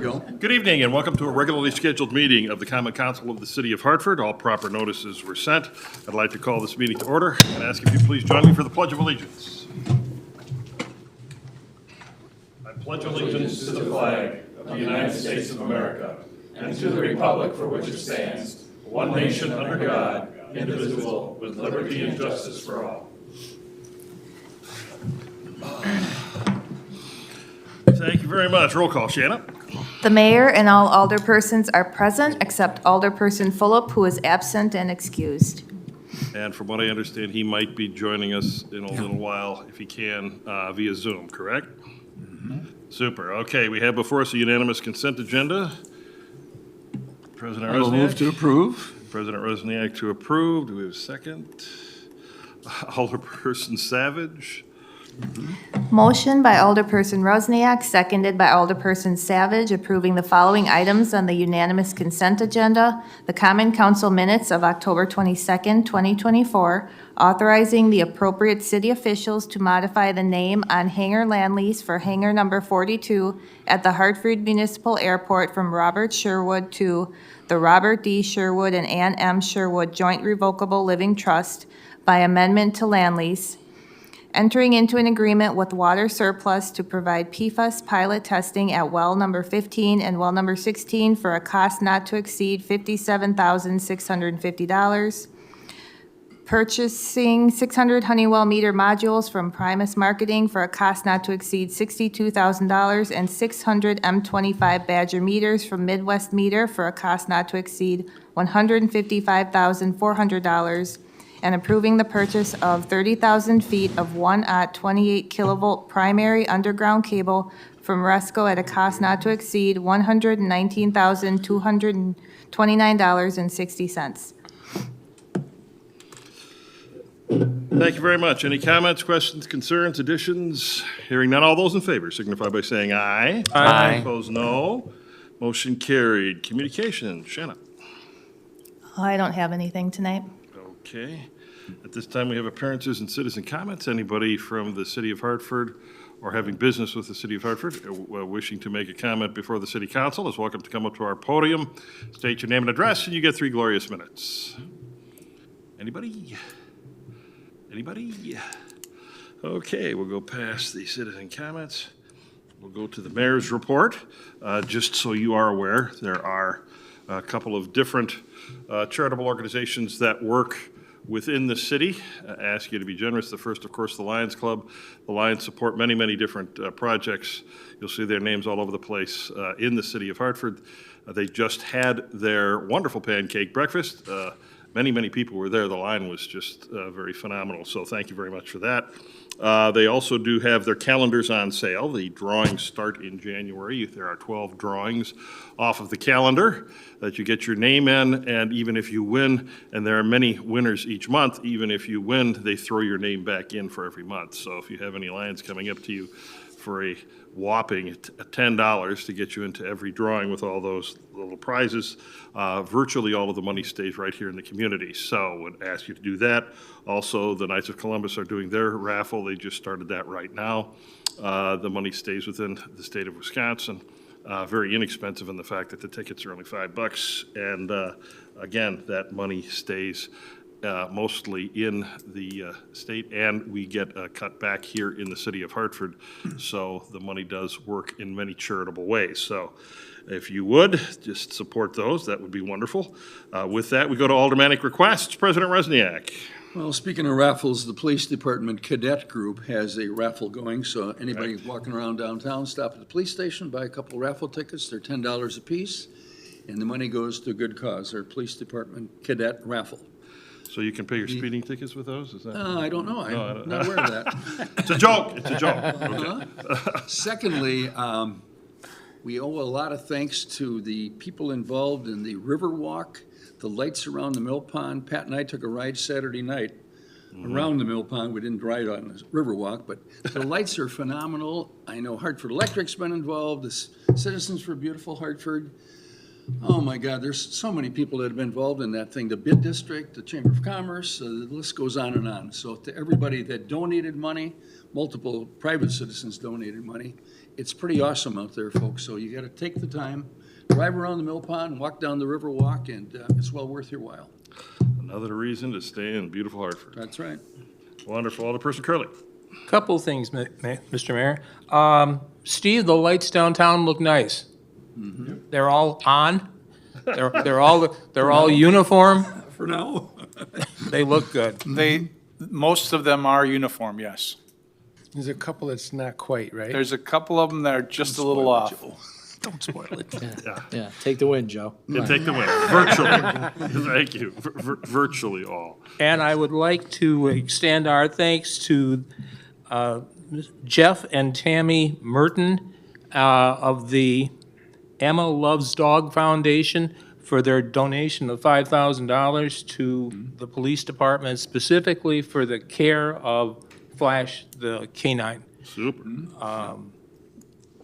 Go. Good evening and welcome to a regularly scheduled meeting of the Common Council of the City of Hartford. All proper notices were sent. I'd like to call this meeting to order and ask if you please join me for the Pledge of Allegiance. I pledge allegiance To the flag of the United States of America and to the republic for which it stands, one nation under God, indivisible, with liberty and justice for all. Thank you very much. Roll call, Shanna. The mayor and all alderpersons are present except Alderperson Fulop, who is absent and excused. And from what I understand, he might be joining us in a little while, if he can, via Zoom, correct? Super. Okay, we have before us a unanimous consent agenda. President I will move Rosniak. to approve. President Rosniak to approve. Do we have a second? Alderperson Savage. Motion by Alderperson Rosniak, seconded by Alderperson Savage, approving the following items on the unanimous consent agenda. The Common Council minutes of October 22nd, 2024, authorizing the appropriate city officials to modify the name on hangar land lease for hangar number 42 at the Hartford Municipal Airport from Robert Sherwood to the Robert D. Sherwood and Ann M. Sherwood Joint Revocable Living Trust by amendment to land lease. Entering into an agreement with Water Surplus to provide PFAS pilot testing at well number 15 and well number 16 for a cost not to exceed $57,650. Purchasing 600 Honeywell meter modules from Primus Marketing for a cost not to exceed $62,000 and 600 M25 Badger meters from Midwest Meter for a cost not to exceed $155,400. And approving the purchase of 30,000 feet of 1/28 28 kilovolt primary underground cable from Resco at a cost not to exceed $119,229.60. Thank you very much. Any comments, questions, concerns, additions? Hearing none, all those in favor signify by saying aye. Aye. Opposed, no. Motion carried. Communication, Shanna. I don't have anything tonight. Okay. At this time, we have appearances and citizen comments. Anybody from the city of Hartford or having business with the city of Hartford wishing to make a comment before the city council is welcome to come up to our podium, state your name and address, and you get 3 glorious minutes. Anybody? Anybody? Okay, we'll go past the citizen comments. We'll go to the mayor's report. Just so you are aware, there are a couple of different charitable organizations that work within the city. I ask you to be generous. The first, of course, the Lions Club. The Lions support many, many different projects. You'll see their names all over the place in the city of Hartford. They just had their wonderful pancake breakfast. Many, many people were there. The line was just very phenomenal, so thank you very much for that. They also do have their calendars on sale. The drawings start in January. There are 12 drawings off of the calendar that you get your name in, and even if you win, and there are many winners each month, even if you win, they throw your name back in for every month. So if you have any Lions coming up to you for a whopping $10 to get you into every drawing with all those little prizes, virtually all of the money stays right here in the community. So I would ask you to do that. Also, the Knights of Columbus are doing their raffle. They just started that right now. The money stays within the state of Wisconsin. Very inexpensive in the fact that the tickets are only $5. And again, that money stays mostly in the state, and we get a cut back here in the city of Hartford. So the money does work in many charitable ways. So if you would, just support those, that would be wonderful. With that, we go to aldermanic requests. President Rosniak. Well, speaking of raffles, the police department cadet group has a raffle going, so anybody walking around downtown, stop at the police station, buy a couple raffle tickets. They're $10 a piece, and the money goes to a good cause, our police department cadet raffle. So you can pay your speeding tickets with those? Is that? I don't know. I'm not aware of that. It's a joke. It's a joke. Okay. Secondly, we owe a lot of thanks to the people involved in the Riverwalk, the lights around the mill pond. Pat and I took a ride Saturday night around the mill pond. We didn't ride on the Riverwalk, but the lights are phenomenal. I know Hartford Electric's been involved, the Citizens for Beautiful Hartford. Oh, my God, there's so many people that have been involved in that thing. The Bid District, the Chamber of Commerce, the list goes on and on. So to everybody that donated money, multiple private citizens donated money, it's pretty awesome out there, folks. So you got to take the time, drive around the Mill Pond, walk down the River Walk, and it's well worth your while. Another reason to stay in beautiful Hartford. That's right. Wonderful. Alderperson Curley. Couple things, Mr. Mayor. Steve, the lights downtown look nice. They're all on. They're all uniform. For now. They look good. Most of them are uniform, yes. There's a couple that's not quite, right? There's a couple of them that are just a little off. Don't spoil it. Yeah, take the win, Joe. Yeah, take the win. Virtually. Thank you. Virtually all. And I would like to extend our thanks to Jeff and Tammy Merton of the Emma Loves Dog Foundation for their donation of $5,000 to the police department, specifically for the care of Flash, the canine. Super.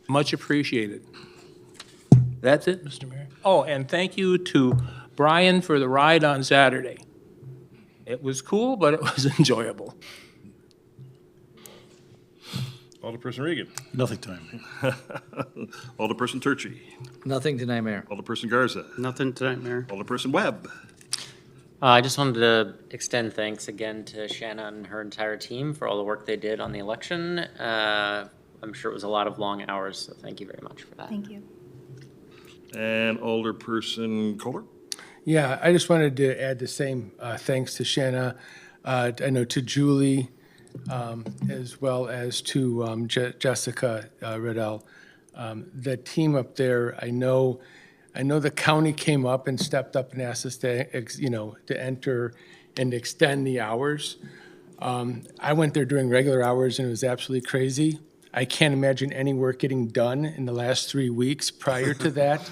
Much appreciated. That's it, Mr. Mayor. Oh, and thank you to Brian for the ride on Saturday. It was cool, but it was enjoyable. Alderperson Regan. Nothing tonight, Mayor. Alderperson Turchi. Nothing tonight, Mayor. Alderperson Garza. Nothing tonight, Mayor. Alderperson Webb. I just wanted to extend thanks again to Shanna and her entire team for all the work they did on the election. I'm sure it was a lot of long hours, so thank you very much for that. Thank you. And Alderperson Kohler. Yeah, I just wanted to add the same thanks to Shanna, I know to Julie, as well as to Jessica Riddell. The team up there, I know the county came up and stepped up and asked us to enter and extend the hours. I went there during regular hours and it was absolutely crazy. I can't imagine any work getting done in the last 3 weeks prior to that.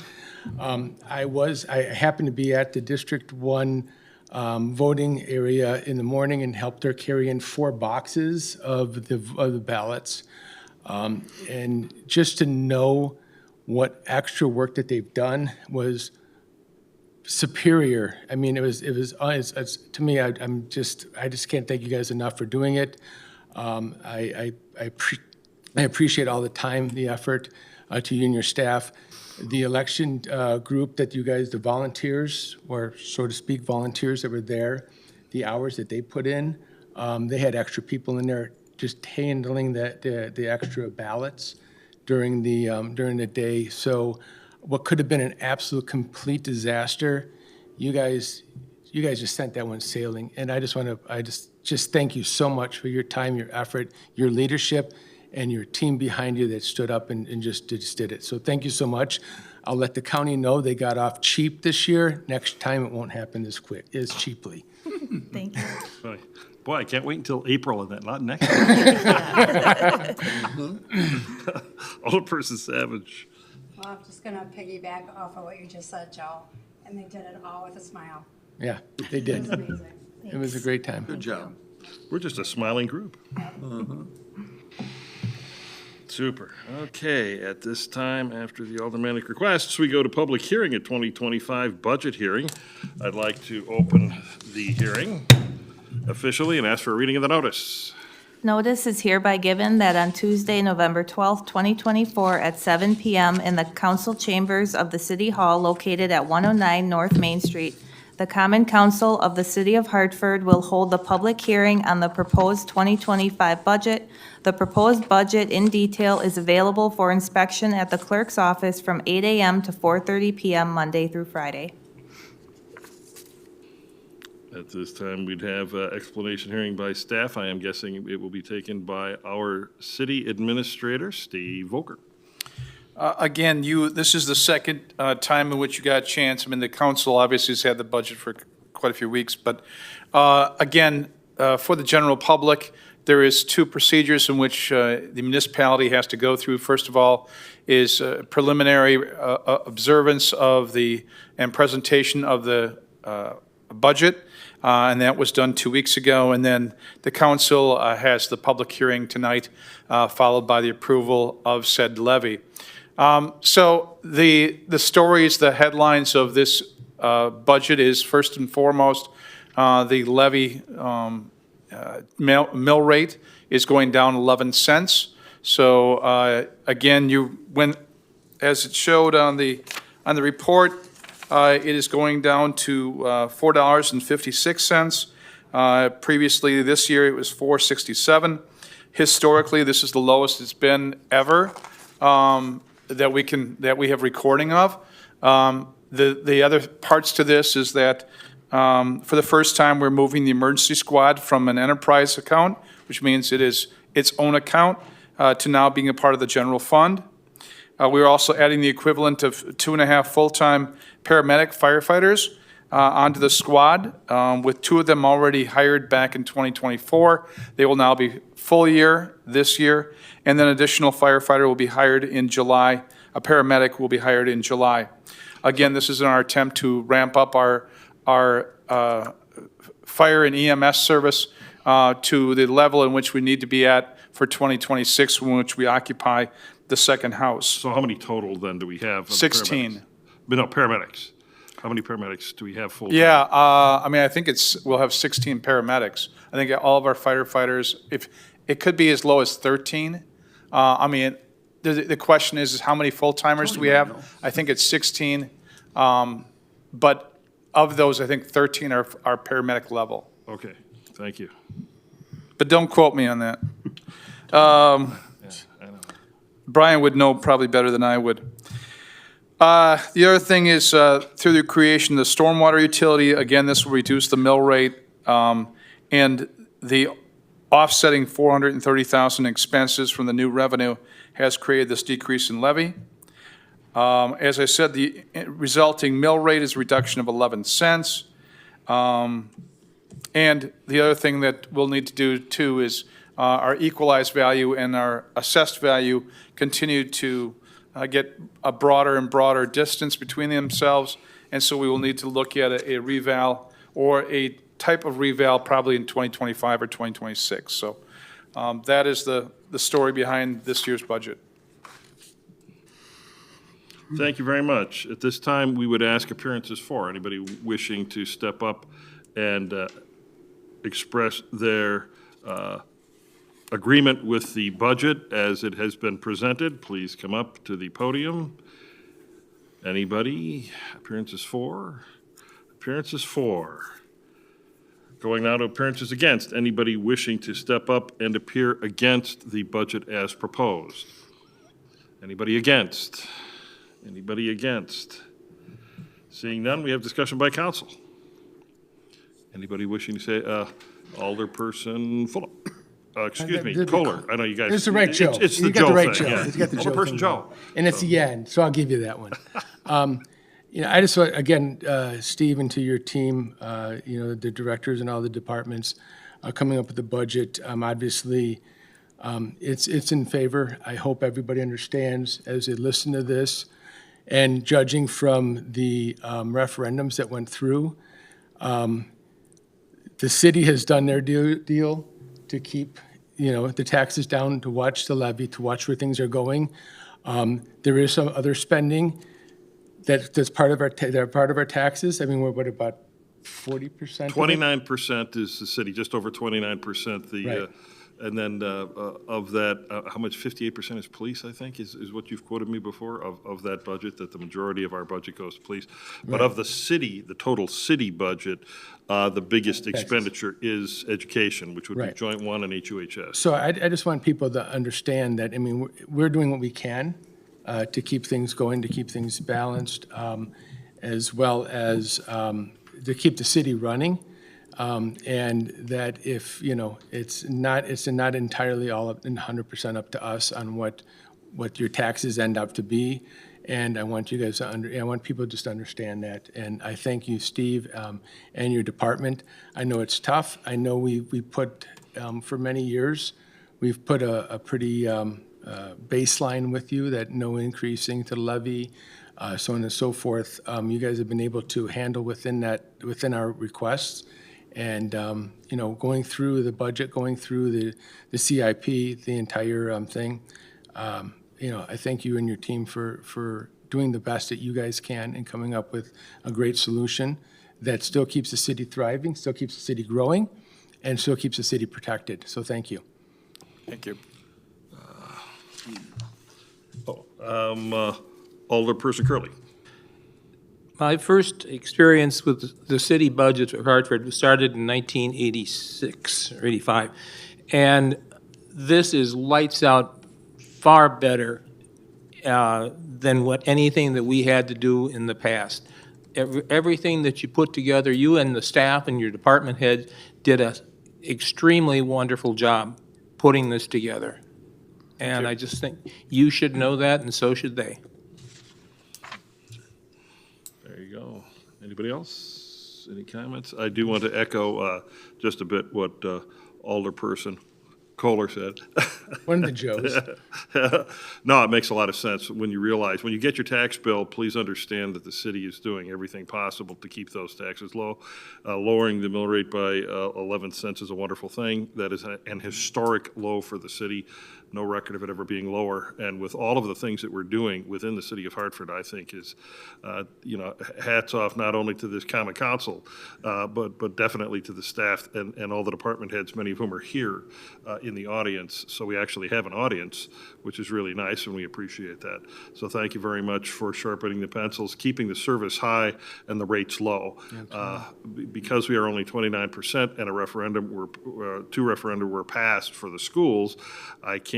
I happened to be at the District 1 voting area in the morning and helped her carry in 4 boxes of the ballots. And just to know what extra work that they've done was superior. I mean, it's to me, I just can't thank you guys enough for doing it. I appreciate all the time, the effort to you and your staff. The election group that you guys, the volunteers, or so to speak, volunteers that were there, the hours that they put in, they had extra people in there just handling the extra ballots during the day. So what could have been an absolute complete disaster, you guys just sent that one sailing. And I just thank you so much for your time, your effort, your leadership, and your team behind you that stood up and just did it. So thank you so much. I'll let the county know they got off cheap this year. Next time it won't happen as cheaply. Thank you. Boy, I can't wait until April of that, not next. Alderperson Savage. Well, I'm just gonna piggyback off of what you just said, Joe, and they did it all with a smile. Yeah, they It did. was amazing. It was a great time. Good job. We're just a smiling group. Super. Okay, at this time, after the aldermanic requests, we go to public hearing at 2025 budget hearing. I'd like to open the hearing officially and ask for a reading of the notice. Notice is hereby given that on Tuesday, November 12th, 2024, at 7 p.m. in the council chambers of the City Hall located at 109 North Main Street, the Common Council of the City of Hartford will hold the public hearing on the proposed 2025 budget. The proposed budget in detail is available for inspection at the clerk's office from 8 a.m. to 4:30 p.m. Monday through Friday. At this time, we'd have explanation hearing by staff. I am guessing it will be taken by our city administrator, Steve Volker. Again, this is the second time in which you got a chance. I mean, the council obviously has had the budget for quite a few weeks, but again, for the general public, there is 2 procedures in which the municipality has to go through. First of all is preliminary observance of and presentation of the budget, and that was done 2 weeks ago. And then the council has the public hearing tonight, followed by the approval of said levy. So the stories, the headlines of this budget is, first and foremost, the levy mill rate is going down 11 cents. So again, as it showed on the report, it is going down to $4.56. Previously, this year, it was $4.67. Historically, this is the lowest it's been ever that we have recording of. The other parts to this is that for the first time, we're moving the emergency squad from an enterprise account, which means it is its own account, to now being a part of the general fund. We're also adding the equivalent of 2.5 full-time paramedic firefighters onto the squad, with 2 of them already hired back in 2024. They will now be full year this year, and then additional firefighter will be hired in July. A paramedic will be hired in July. Again, this is in our attempt to ramp up our fire and EMS service to the level in which we need to be at for 2026, in which we occupy the second house. So how many total then do we have? of 16. paramedics? But no, paramedics. How many paramedics do we have full? Yeah, I mean, I think we'll have 16 paramedics. I think all of our firefighters, if it could be as low as 13. I mean, the question is how many full-timers do we have? I think it's 16. But of those, I think 13 are paramedic level. Okay, thank you. But don't quote me on that. I know. Brian would know probably better than I would. The other thing is, through the creation of the stormwater utility, again, this will reduce the mill rate, and the offsetting $430,000 expenses from the new revenue has created this decrease in levy. As I said, the resulting mill rate is a reduction of 11 cents. And the other thing that we'll need to do too is our equalized value and our assessed value continue to get a broader and broader distance between themselves. And so we will need to look at a reval or a type of reval probably in 2025 or 2026. So that is the story behind this year's budget. Thank you very much. At this time, we would ask appearances for anybody wishing to step up and express their agreement with the budget as it has been presented. Please come up to the podium. Anybody? Appearances for? Appearances for. Going now to appearances against. Anybody wishing to step up and appear against the budget as proposed? Anybody against? Anybody against? Seeing none, we have discussion by council. Anybody wishing to say, Alderperson Fulham? Excuse me, Kohler. I know you guys. It's the right Joe. It's the You got Joe the right thing, Joe. yeah. He's got the Joe Alderperson thing Joe. And it's the end, so I'll give you that one. I just want, again, Steve, and to your team, the directors and all the departments coming up with the budget. Obviously, it's in favor. I hope everybody understands as they listen to this. And judging from the referendums that went through, the city has done their deal to keep, the taxes down, to watch the levy, to watch where things are going. There is some other spending that's part of our taxes. I mean, we're what, about 40%? 29% is the city, just over 29%. Right. And then of that, how much, 58% is police, I think, is what you've quoted me before, of that budget, that the majority of our budget goes to police. But of the city, the total city budget, the biggest expenditure is education, which would be Right. Joint 1 and HUHS. So I just want people to understand that, I mean, we're doing what we can to keep things going, to keep things balanced, as well as to keep the city running. And that if, it's not entirely all up and 100% up to us on what your taxes end up to be. And I want you guys I want people just to understand that. And I thank you, Steve, and your department. I know it's tough. I know we put, for many years, we've put a pretty baseline with you that no increasing to the levy, so on and so forth. You guys have been able to handle within our requests. And, going through the budget, going through the CIP, the entire thing, I thank you and your team for doing the best that you guys can and coming up with a great solution that still keeps the city thriving, still keeps the city growing, and still keeps the city protected. So thank you. Thank you. Alderperson Curley. My first experience with the city budget of Hartford started in 1986 or 85. And this is lights out, far better than anything that we had to do in the past. Everything that you put together, you and the staff and your department head did a extremely wonderful job putting this together. And I just think you should know that, and so should they. There you go. Anybody else? Any comments? I do want to echo just a bit what Alderperson Kohler said. One of the Joes. No, it makes a lot of sense when you realize, when you get your tax bill, please understand that the city is doing everything possible to keep those taxes low. Lowering the mill rate by 11 cents is a wonderful thing. That is an historic low for the city. No record of it ever being lower. And with all of the things that we're doing within the city of Hartford, I think is, hats off not only to this common council, but definitely to the staff and all the department heads, many of whom are here in the audience. So we actually have an audience, which is really nice, and we appreciate that. So thank you very much for sharpening the pencils, keeping the service high and the rates low. Because we are only 29% and a referendum, two referenda were passed for the schools, I can't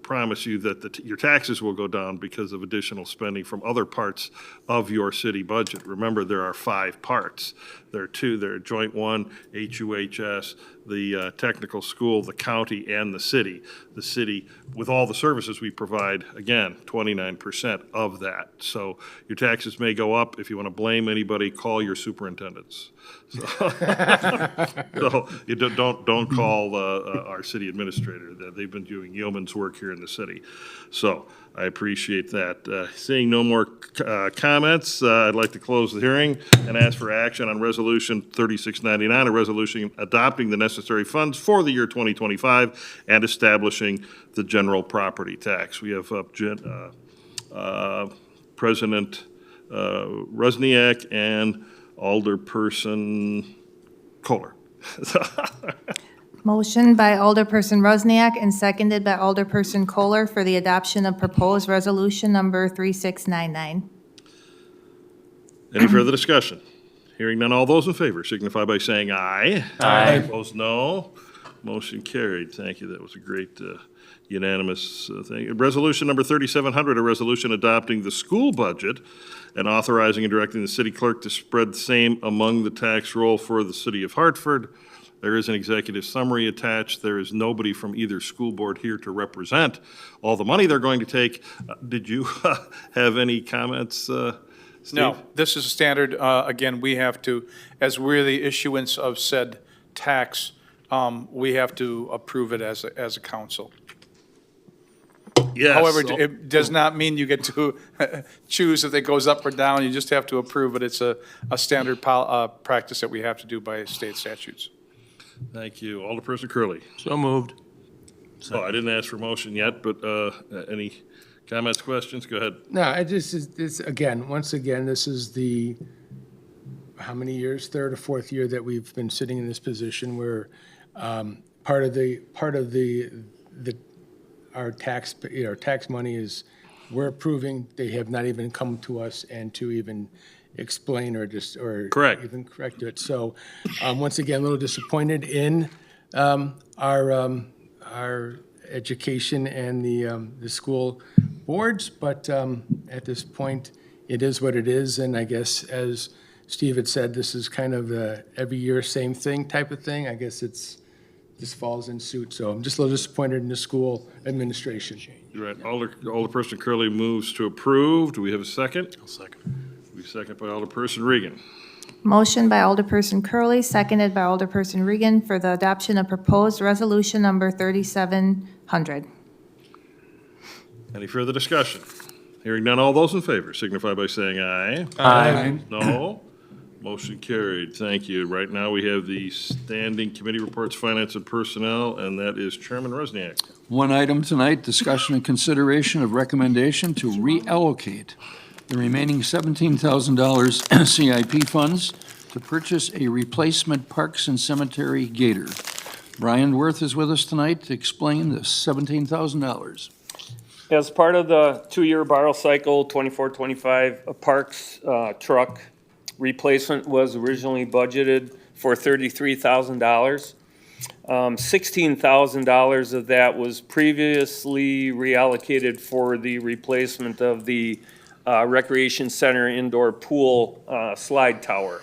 promise you that your taxes will go down because of additional spending from other parts of your city budget. Remember, there are 5 parts. There are 2. There are joint one, HUHS, the technical school, the county, and the city. The city, with all the services we provide, again, 29% of that. So your taxes may go up. If you want to blame anybody, call your superintendents. So you don't call our city administrator. They've been doing yeoman's work here in the city. So I appreciate that. Seeing no more comments, I'd like to close the hearing and ask for action on Resolution 3699, a resolution adopting the necessary funds for the year 2025 and establishing the general property tax. We have President Rusniak and Alderperson Kohler. Motion by Alderperson Rosniak and seconded by Alderperson Kohler for the adoption of proposed resolution number 3699. Any further discussion? Hearing none, all those in favor signify by saying aye. Aye. Opposed, no. Motion carried. Thank you. That was a great unanimous thing. Resolution number 3700, a resolution adopting the school budget and authorizing and directing the city clerk to spread the same among the tax roll for the city of Hartford. There is an executive summary attached. There is nobody from either school board here to represent all the money they're going to take. Did you have any comments, Steve? No, this is standard. Again, we have to, as we're the issuance of said tax, we have to approve it as a council. Yes. However, it does not mean you get to choose if it goes up or down. You just have to approve it. It's a standard practice that we have to do by state statutes. Thank you. Alderperson Curley. So moved. Oh, I didn't ask for motion yet, but any comments, questions? Go ahead. No, once again, this is the, how many years? 3rd or 4th year that we've been sitting in this position where part of our tax money is we're approving. They have not even come to us and to even explain or Correct. even correct it. So once again, a little disappointed in our education and the school boards, but at this point, it is what it is. And I guess, as Steve had said, this is kind of a every year same thing type of thing. I guess this falls in suit. So I'm just a little disappointed in the school administration. You're right. Alderperson Curley moves to approve. Do we have a second? I'll second. We second by Alderperson Regan. Motion by Alderperson Curley, seconded by Alderperson Regan for the adoption of proposed resolution number 3700. Any further discussion? Hearing none, all those in favor signify by saying aye. Aye. No. Motion carried. Thank you. Right now, we have the standing committee reports, finance and personnel, and that is Chairman Rusniak. One item tonight, discussion and consideration of recommendation to reallocate the remaining $17,000 CIP funds to purchase a replacement Parks and Cemetery gator. Brian Worth is with us tonight to explain the $17,000. As part of the two-year borrow cycle, 24-25 Parks truck replacement was originally budgeted for $33,000. $16,000 of that was previously reallocated for the replacement of the Recreation Center indoor pool slide tower.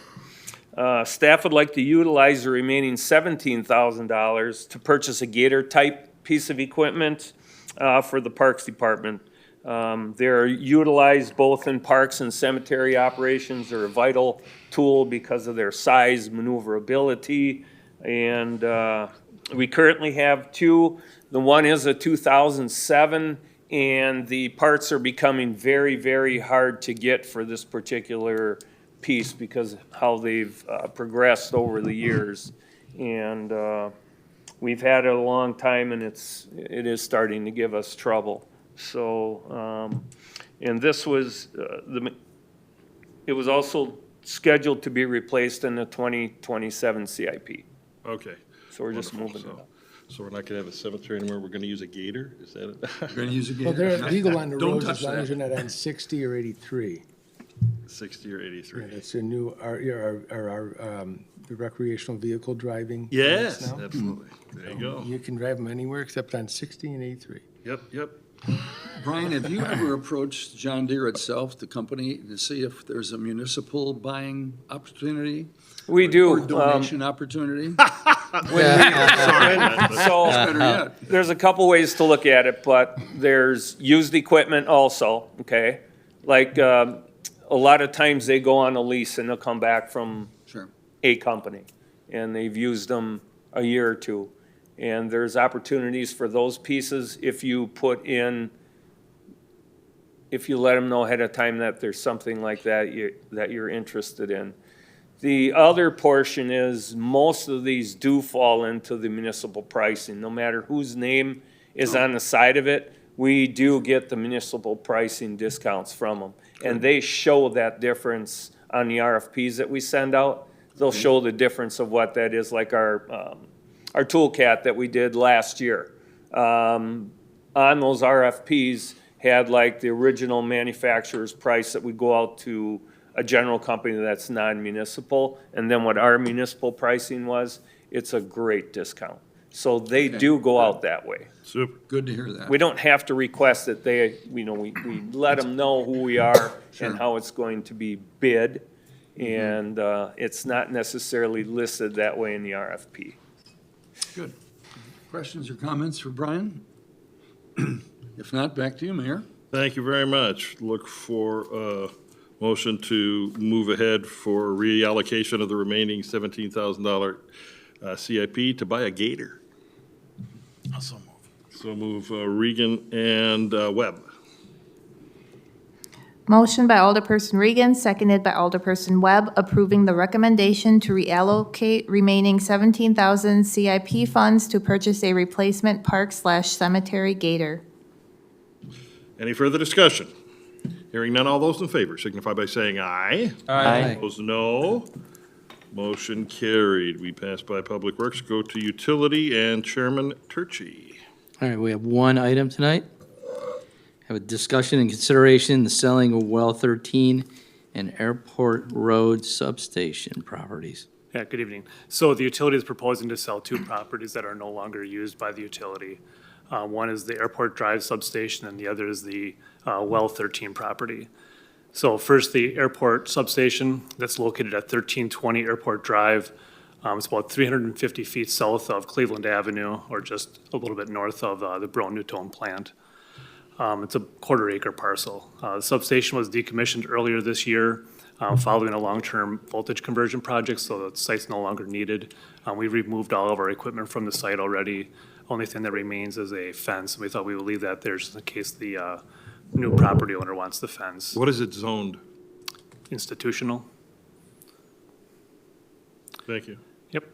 Staff would like to utilize the remaining $17,000 to purchase a gator-type piece of equipment for the Parks Department. They're utilized both in parks and cemetery operations. They're a vital tool because of their size, maneuverability, and we currently have two. The one is a 2007, and the parts are becoming very, very hard to get for this particular piece because of how they've progressed over the years. And we've had it a long time, and it is starting to give us trouble. So, and this was, it was also scheduled to be replaced in the 2027 CIP. Okay. So we're just Wonderful. moving it up. So we're not going to have a cemetery anymore, we're going to use a gator? Is that it? We're going to use a gator. Well, they're legal on the Don't roads touch as long that. as you're not on 60 or 83. 60 or 83? That's a new, the recreational vehicle driving. Yes, units now. absolutely. There you go. You can drive them anywhere except on 60 and 83. Yep. Brian, have you ever approached John Deere itself, the company, to see if there's a municipal buying opportunity? We do. Or donation opportunity? So Better yet. there's a couple ways to look at it, but there's used equipment also, okay? Like, a lot of times they go on a lease and they'll come back from Sure. a company, and they've used them a year or two. And there's opportunities for those pieces if you put in, if you let them know ahead of time that there's something like that that you're interested in. The other portion is most of these do fall into the municipal pricing, no matter whose name is on the side of it. We do get the municipal pricing discounts from them. And they show that difference on the RFPs that we send out. They'll show the difference of what that is, like our toolcat that we did last year. On those RFPs had like the original manufacturer's price that would go out to a general company that's non-municipal, and then what our municipal pricing was, it's a great discount. So they do go out that way. Super. Good to hear that. We don't have to request that they, we let them know who we are Sure. and how it's going to be bid. And it's not necessarily listed that way in the RFP. Good. Questions or comments for Brian? If not, back to you, Mayor. Thank you very much. Look for a motion to move ahead for reallocation of the remaining $17,000 CIP to buy a gator. Also move. So move Regan and Webb. Motion by Alderperson Regan, seconded by Alderperson Webb, approving the recommendation to reallocate remaining 17,000 CIP funds to purchase a replacement park/cemetery gator. Any further discussion? Hearing none, all those in favor signify by saying aye. Aye. Opposed, no. Motion carried. We pass by Public Works, go to Utility, and Chairman Turchy. All right, we have one item tonight. Have a discussion and consideration, the selling of well 13 and Airport Road substation properties. Yeah, good evening. So the utility is proposing to sell two properties that are no longer used by the utility. One is the Airport Drive substation, and the other is the well 13 property. So first, the airport substation that's located at 1320 Airport Drive. It's about 350 feet south of Cleveland Avenue, or just a little bit north of the Brown-Newtone plant. It's a quarter-acre parcel. The substation was decommissioned earlier this year following a long-term voltage conversion project, so the site's no longer needed. We removed all of our equipment from the site already. Only thing that remains is a fence, and we thought we would leave that there just in case the new property owner wants the fence. What is it zoned? Institutional. Thank you. Yep.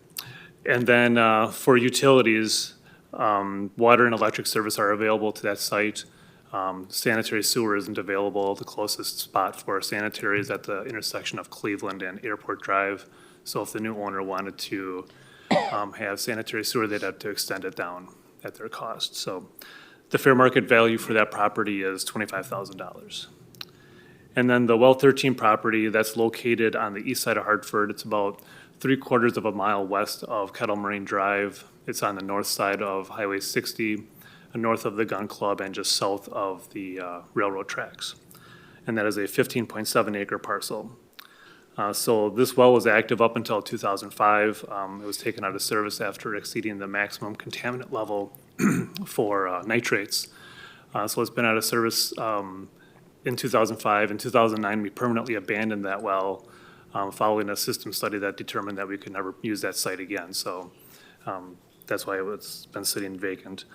And then for utilities, water and electric service are available to that site. Sanitary sewer isn't available. The closest spot for sanitary is at the intersection of Cleveland and Airport Drive. So if the new owner wanted to have sanitary sewer, they'd have to extend it down at their cost. So the fair market value for that property is $25,000. And then the Well 13 property, that's located on the east side of Hartford. It's about 3/4 of a mile west of Kettle Moraine Drive. It's on the north side of Highway 60, north of the Gun Club, and just south of the railroad tracks. And that is a 15.7 acre parcel. So this well was active up until 2005. It was taken out of service after exceeding the maximum contaminant level for nitrates. So it's been out of service in 2005. In 2009, we permanently abandoned that well following a system study that determined that we could never use that site again. So that's why it's been sitting vacant.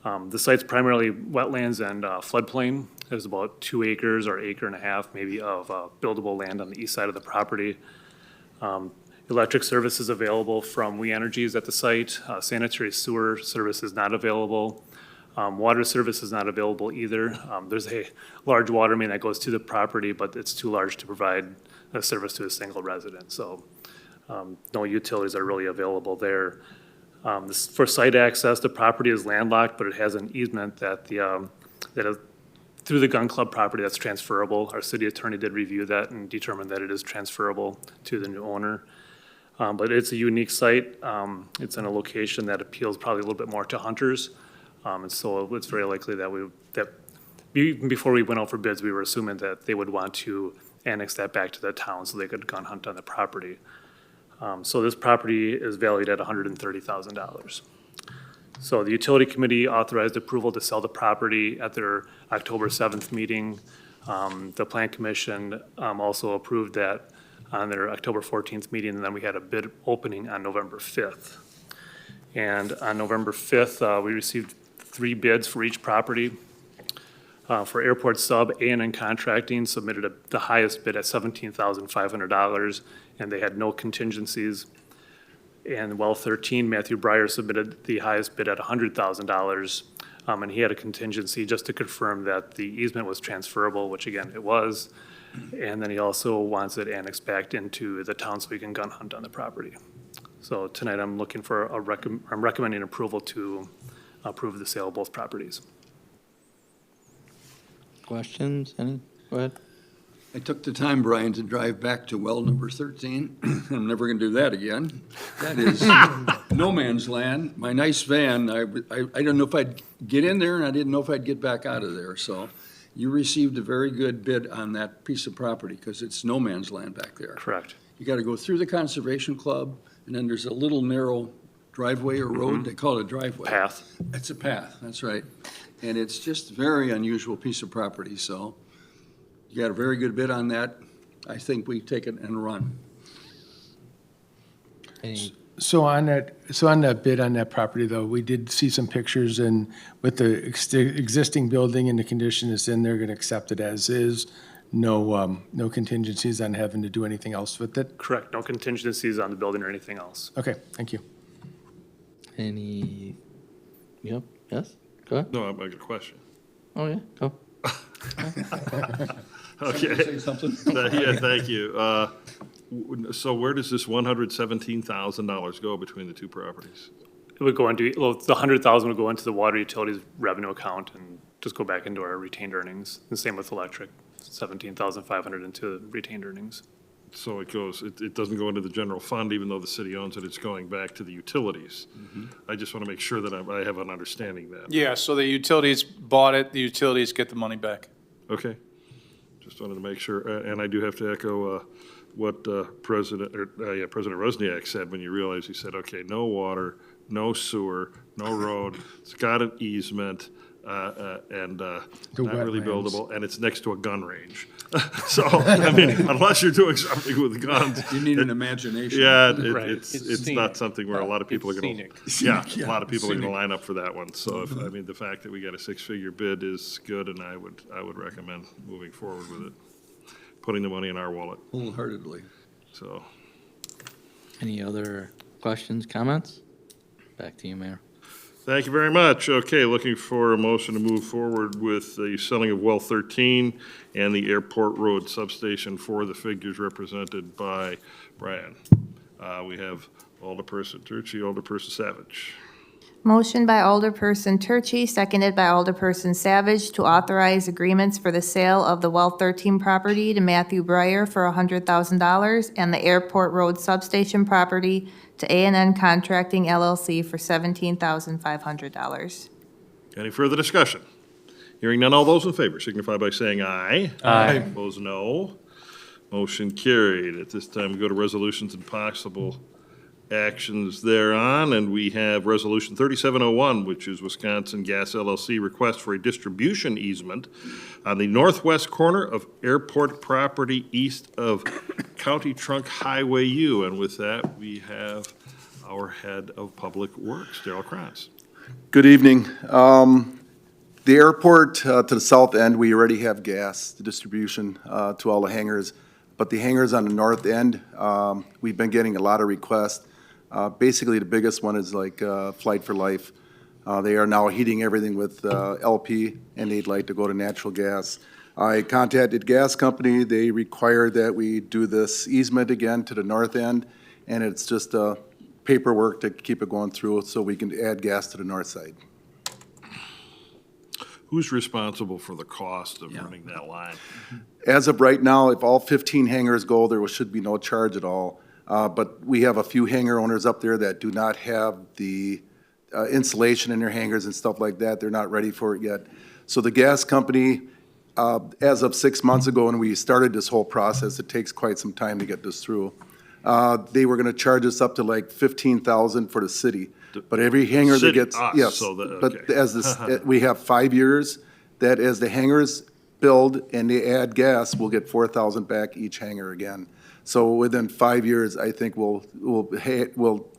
The site's primarily wetlands and floodplain. There's about 2 acres or acre and a half maybe of buildable land on the east side of the property. Electric service is available from We Energies at the site. Sanitary sewer service is not available. Water service is not available either. There's a large water main that goes to the property, but it's too large to provide a service to a single resident. So no utilities are really available there. For site access, the property is landlocked, but it has an easement that is through the Gun Club property that's transferable. Our city attorney did review that and determined that it is transferable to the new owner. But it's a unique site. It's in a location that appeals probably a little bit more to hunters. And so it's very likely that even before we went out for bids, we were assuming that they would want to annex that back to the town so they could gun hunt on the property. So this property is valued at $130,000. So the utility committee authorized approval to sell the property at their October 7th meeting. The plan commission also approved that on their October 14th meeting, and then we had a bid opening on November 5th. And on November 5th, we received 3 bids for each property. For airport sub, A&N Contracting submitted the highest bid at $17,500, and they had no contingencies. And Well 13, Matthew Breyer submitted the highest bid at $100,000, and he had a contingency just to confirm that the easement was transferable, which again, it was. And then he also wants it annexed back into the town so we can gun hunt on the property. So tonight I'm looking for I'm recommending approval to approve the sale of both properties. Questions? Any? Go ahead. I took the time, Brian, to drive back to well number 13. I'm never going to do that again. That is no man's land. My nice van, I didn't know if I'd get in there, and I didn't know if I'd get back out of there. So you received a very good bid on that piece of property because it's no man's land back there. Correct. You got to go through the Conservation Club, and then there's a little narrow driveway or road. They call it a driveway. Path. It's a path, that's right. And it's just a very unusual piece of property, so you got a very good bid on that. I think we take it and run. Any? So on that bid on that property, though, we did see some pictures, and with the existing building and the condition it's in, they're going to accept it as is. No contingencies on having to do anything else with it? Correct. No contingencies on the building or anything else. Okay, thank you. Any? Yep. Yes. Go ahead. No, I got a question. Oh yeah. Go. Okay. Say something? Yeah, thank you. So where does this $117,000 go between the two properties? It would go into, well, the $100,000 would go into the water utilities revenue account and just go back into our retained earnings. The same with electric, $17,500 into retained earnings. So it doesn't go into the general fund, even though the city owns it, it's going back to the utilities. I just want to make sure that I have an understanding of that. Yeah, so the utilities bought it, the utilities get the money back. Okay. Just wanted to make sure, and I do have to echo what President Wozniak said when you realized, he said, okay, no water, no sewer, no road, it's got an easement, and not really wetlands. buildable, and it's next to a gun range. So, I mean, unless you're doing something with guns. You need an imagination. Yeah, Right. it's It's not scenic. something where a lot of people are It's going scenic. to. Yeah, a lot of people are going to line up for that one. So, I mean, the fact that we got a 6-figure bid is good, and I would recommend moving forward with it, putting the money in our wallet. Wholeheartedly. So, Any other questions, comments? Back to you, Mayor. Thank you very much. Okay, looking for a motion to move forward with the selling of well 13 and the Airport Road substation for the figures represented by Brian. We have Alderperson Turchi, Alderperson Savage. Motion by Alderperson Turchi, seconded by Alderperson Savage to authorize agreements for the sale of the Well 13 property to Matthew Breyer for $100,000 and the Airport Road substation property to A&N Contracting LLC for $17,500. Any further discussion? Hearing none, all those in favor signify by saying aye. Aye. Opposed, no. Motion carried. At this time, we go to resolutions and possible actions thereon, and we have Resolution 3701, which is Wisconsin Gas LLC request for a distribution easement on the northwest corner of airport property east of County Trunk Highway U. And with that, we have our head of Public Works, Darrell Krantz. Good evening. The airport to the south end, we already have gas distribution to all the hangars, but the hangars on the north end, we've been getting a lot of requests. Basically, the biggest one is like Flight for Life. They are now heating everything with LP, and they'd like to go to natural gas. I contacted gas company. They require that we do this easement again to the north end, and it's just paperwork to keep it going through so we can add gas to the north side. Who's responsible for the cost of running that line? As of right now, if all 15 hangars go, there should be no charge at all. But we have a few hangar owners up there that do not have the insulation in their hangars and stuff like that. They're not ready for it yet. So the gas company, as of 6 months ago when we started this whole process, it takes quite some time to get this through. They were gonna charge us up to like $15,000 for the city. But every hangar that City, gets, yes, so that- but okay. as this, we have 5 years, that as the hangars build and they add gas, we'll get 4,000 back each hangar again. So within 5 years, I think we'll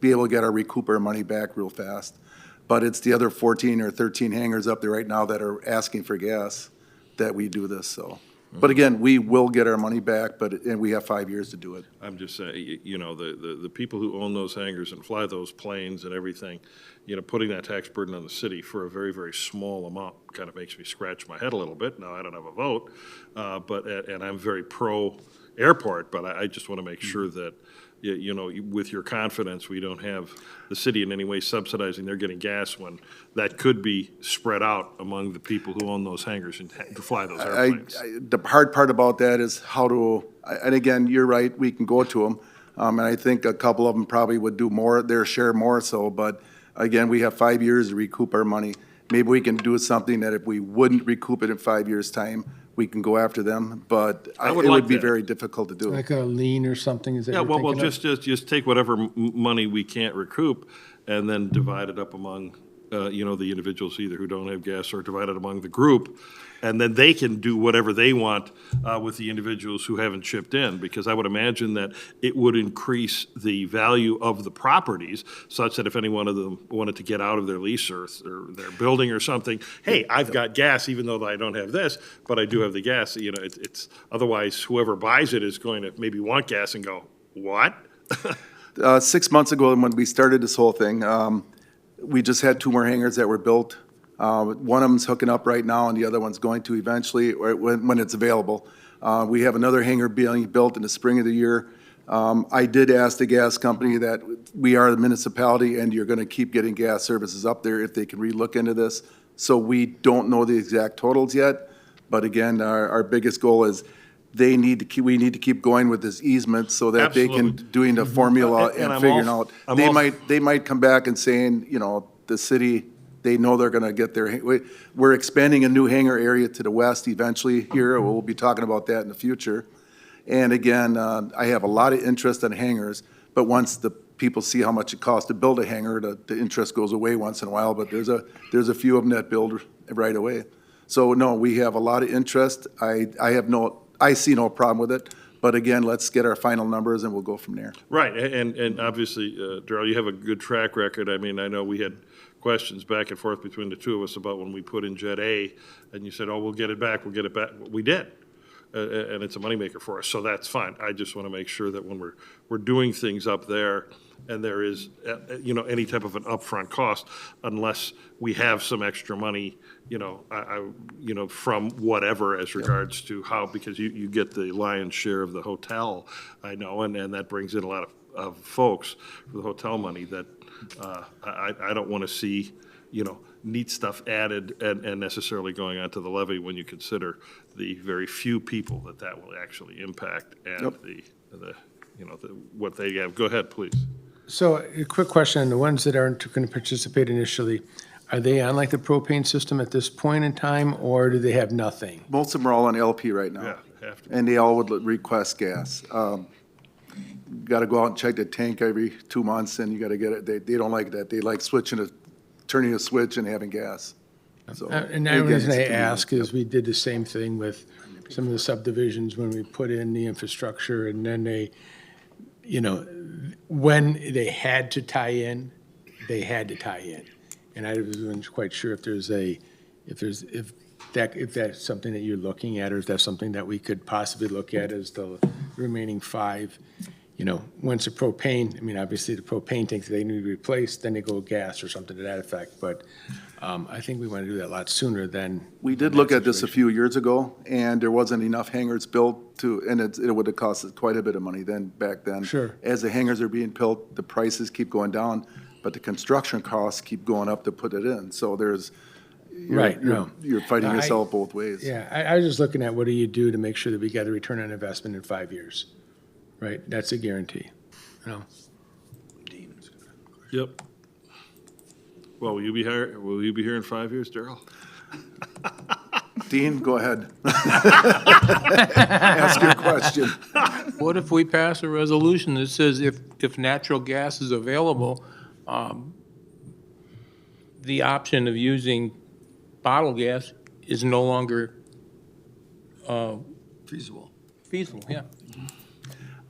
be able to get our recoup our money back real fast. But it's the other 14 or 13 hangars up there right now that are asking for gas that we do this, so. But again, we will get our money back, and we have 5 years to do it. I'm just saying, you know, the people who own those hangars and fly those planes and everything, you know, putting that tax burden on the city for a very, very small amount kind of makes me scratch my head a little bit. Now, I don't have a vote, and I'm very pro-airport, but I just want to make sure that, you know, with your confidence, we don't have the city in any way subsidizing they're getting gas when that could be spread out among the people who own those hangars and fly those airplanes. The hard part about that is how to, and again, you're right, we can go to them. And I think a couple of them probably would do more, their share more so, but again, we have 5 years to recoup our money. Maybe we can do something that if we wouldn't recoup it in 5 years' time, we can go after them, but I it would like would be that. very difficult to do. Like a lien or something, is that Yeah, what you're well, thinking of? just take whatever money we can't recoup and then divide it up among, you know, the individuals either who don't have gas or divide it among the group. And then they can do whatever they want with the individuals who haven't chipped in, because I would imagine that it would increase the value of the properties such that if any one of them wanted to get out of their lease or their building or something, hey, I've got gas even though I don't have this, but I do have the gas, you know, it's otherwise whoever buys it is going to maybe want gas and go, what? 6 months ago, when we started this whole thing, we just had 2 more hangars that were built. One of them's hooking up right now, and the other one's going to eventually, or when it's available. We have another hangar being built in the spring of the year. I did ask the gas company that we are the municipality, and you're gonna keep getting gas services up there if they can relook into this. So we don't know the exact totals yet, but again, our biggest goal is we need to keep going with this easement so that they can Absolutely. doing the formula And and I'm figuring all- out. I'm They all- might come back and saying, you know, the city, they know they're gonna get their, we're expanding a new hangar area to the west eventually here. We'll be talking about that in the future. And again, I have a lot of interest in hangars, but once the people see how much it costs to build a hangar, the interest goes away once in a while, but there's a few of them that build right away. So no, we have a lot of interest. I see no problem with it, but again, let's get our final numbers and we'll go from there. Right, and obviously, Darrell, you have a good track record. I mean, I know we had questions back and forth between the two of us about when we put in Jet A, and you said, oh, we'll get it back. We did. and it's a moneymaker for us, so that's fine. I just want to make sure that when we're doing things up there, and there is, any type of an upfront cost, unless we have some extra money, from whatever as regards to how, because you get the lion's share of the hotel, I know, and that brings in a lot of folks for the hotel money that I don't want to see, neat stuff added and necessarily going onto the levy when you consider the very few people that will actually impact and what they have. Go ahead, please. So a quick question, the ones that aren't going to participate initially, are they on like the propane system at this point in time, or do they have nothing? Most of them are all on LP right now. Yeah, have to. And they all would request gas. Got to go out and check the tank every 2 months, and you got to get it. They don't like that. They like turning a switch and having gas. So And the again, reason it's I convenient. ask is we did the same thing with some of the subdivisions when we put in the infrastructure, and then they, when they had to tie in, they had to tie in. And I wasn't quite sure if that's something that you're looking at, or if that's something that we could possibly look at as the remaining 5. Once the propane, obviously the propane tanks, they need to be replaced, then they go gas or something to that effect. But I think we want to do that a lot sooner than. We did look at this a few years ago, and there wasn't enough hangars built and it would have cost us quite a bit of money back then. Sure. As the hangars are being built, the prices keep going down, but the construction costs keep going up to put it in. So you're fighting yourself both ways. Yeah, I was just looking at what do you do to make sure that we get a return on investment in 5 years, right? That's a guarantee. Yep. Well, will you be here in 5 years, Darrell? Dean, go ahead. Ask your question. What if we pass a resolution that says if natural gas is available, the option of using bottled gas is no longer Feasible. feasible, yeah.